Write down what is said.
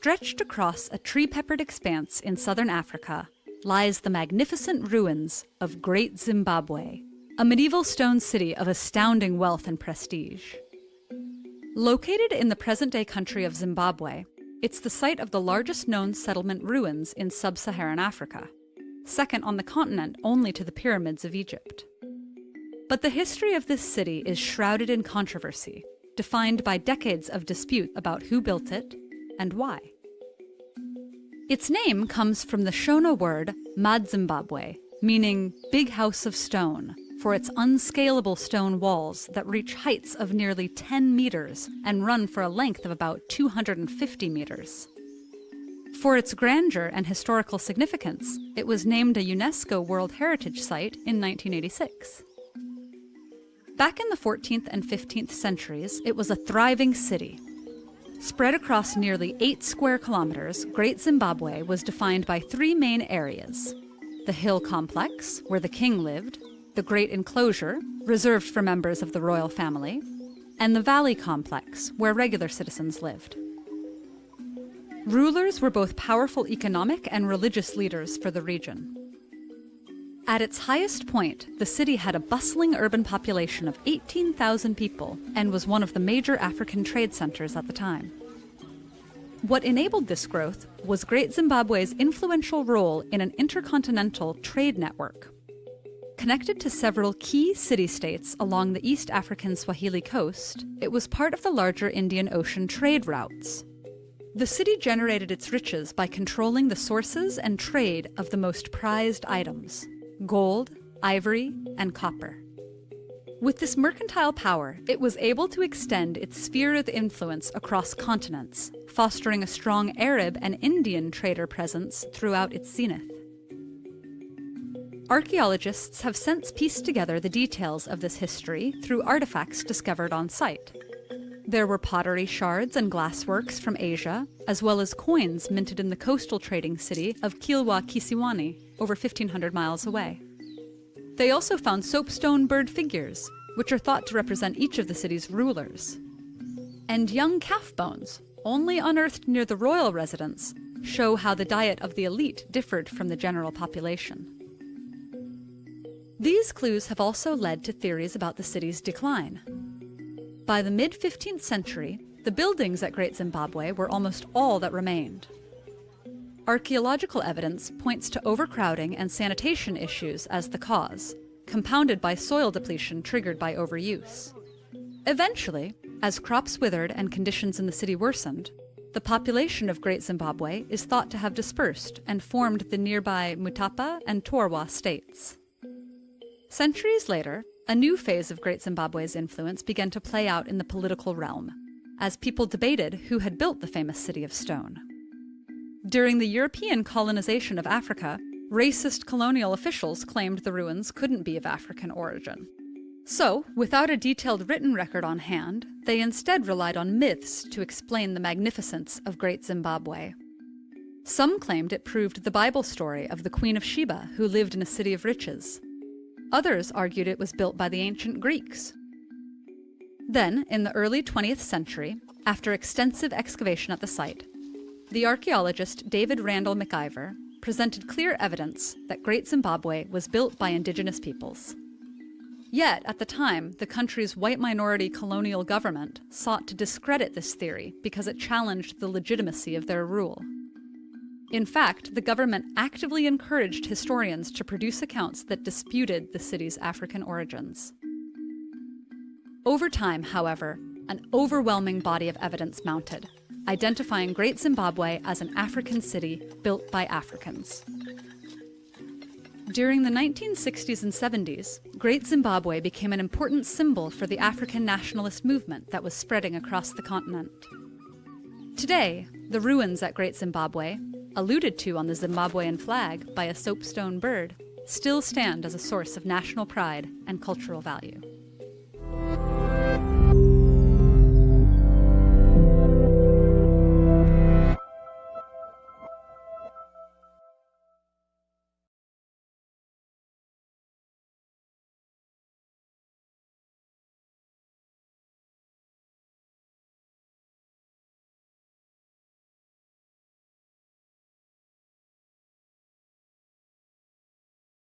Stretched across a tree-peppered expanse in southern Africa lies the magnificent ruins of Great Zimbabwe, a medieval stone city of astounding wealth and prestige. Located in the present-day country of Zimbabwe, it's the site of the largest known settlement ruins in sub-Saharan Africa, second on the continent only to the pyramids of Egypt. But the history of this city is shrouded in controversy, defined by decades of dispute about who built it and why. Its name comes from the Shona word Madzimbabwe, meaning big house of stone, for its unscalable stone walls that reach heights of nearly 10 meters and run for a length of about 250 meters. For its grandeur and historical significance, it was named a UNESCO World Heritage Site in 1986. Back in the 14th and 15th centuries, it was a thriving city. Spread across nearly 8 square kilometers, Great Zimbabwe was defined by 3 main areas: the hill complex, where the king lived, the great enclosure, reserved for members of the royal family, and the valley complex, where regular citizens lived. Rulers were both powerful economic and religious leaders for the region. At its highest point, the city had a bustling urban population of 18,000 people and was one of the major African trade centers at the time. What enabled this growth was Great Zimbabwe's influential role in an intercontinental trade network. Connected to several key city-states along the East African Swahili coast, it was part of the larger Indian Ocean trade routes. The city generated its riches by controlling the sources and trade of the most prized items: gold, ivory, and copper. With this mercantile power, it was able to extend its sphere of influence across continents, fostering a strong Arab and Indian trader presence throughout its zenith. Archaeologists have since pieced together the details of this history through artifacts discovered on site. There were pottery shards and glassworks from Asia, as well as coins minted in the coastal trading city of Kilwa Kisiwani, over 1,500 miles away. They also found soapstone bird figures, which are thought to represent each of the city's rulers. And young calf bones, only unearthed near the royal residence, show how the diet of the elite differed from the general population. These clues have also led to theories about the city's decline. By the mid-15th century, the buildings at Great Zimbabwe were almost all that remained. Archaeological evidence points to overcrowding and sanitation issues as the cause, compounded by soil depletion triggered by overuse. Eventually, as crops withered and conditions in the city worsened, the population of Great Zimbabwe is thought to have dispersed and formed the nearby Mutapa and Torwa states. Centuries later, a new phase of Great Zimbabwe's influence began to play out in the political realm, as people debated who had built the famous city of stone. During the European colonization of Africa, racist colonial officials claimed the ruins couldn't be of African origin. So, without a detailed written record on hand, they instead relied on myths to explain the magnificence of Great Zimbabwe. Some claimed it proved the Bible story of the Queen of Sheba, who lived in a city of riches. Others argued it was built by the ancient Greeks. Then, in the early 20th century, after extensive excavation at the site, the archaeologist David Randall McIver presented clear evidence that Great Zimbabwe was built by indigenous peoples. Yet, at the time, the country's white minority colonial government sought to discredit this theory because it challenged the legitimacy of their rule. In fact, the government actively encouraged historians to produce accounts that disputed the city's African origins. Over time, however, an overwhelming body of evidence mounted, identifying Great Zimbabwe as an African city built by Africans. During the 1960s and 70s, Great Zimbabwe became an important symbol for the African nationalist movement that was spreading across the continent. Today, the ruins at Great Zimbabwe, alluded to on the Zimbabwean flag by a soapstone bird, still stand as a source of national pride and cultural value.